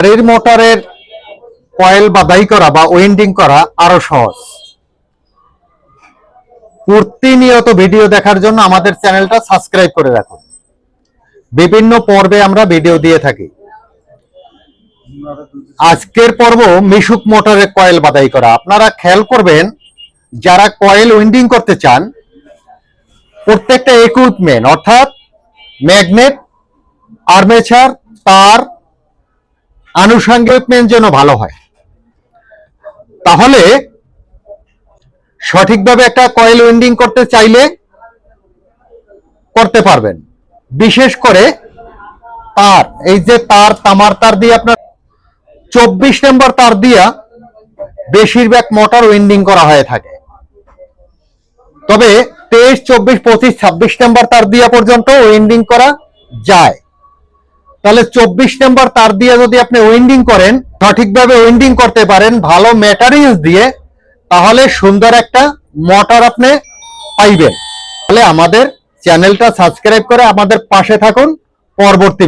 গাড়ির মোটরের কয়েল বাদাই করা বা ওয়েন্ডিং করা আরো সহজ। প্রতিনিয়ত ভিডিও দেখার জন্য আমাদের চ্যানেলটা সাবস্ক্রাইব করে রাখুন। বিভিন্ন পর্বে আমরা ভিডিও দিয়ে থাকি। আজকের পর্ব মিশুক মোটরের কয়েল বাদাই করা। আপনারা খেয়াল করবেন, যারা কয়েল ওয়েন্ডিং করতে চান, প্রত্যেকটা ইকুইপমেন্ট অর্থাৎ ম্যাগনেট, আর্মেচার, তার, আনুষঙ্গিক মেন যেন ভালো হয়, তাহলে সঠিকভাবে একটা কয়েল ওয়েন্ডিং করতে চাইলে করতে পারবেন। বিশেষ করে তার, এই যে তার, তামার তার দিয়ে আপনার 24 নম্বর তার দিয়া বেশিরভাগ মোটর ওয়েন্ডিং করা হয়ে থাকে। তবে 23, 24, 25, 26 নম্বর তার দিয়া পর্যন্ত ওয়েন্ডিং করা যায়। তাহলে 24 নম্বর তার দিয়ে যদি আপনি ওয়েন্ডিং করেন, সঠিকভাবে ওয়েন্ডিং করতে পারেন ভালো ম্যাটেরিয়ালস দিয়ে, তাহলে সুন্দর একটা মোটর আপনি পাইবেন। তাহলে আমাদের চ্যানেলটা সাবস্ক্রাইব করে আমাদের পাশে থাকুন। পরবর্তী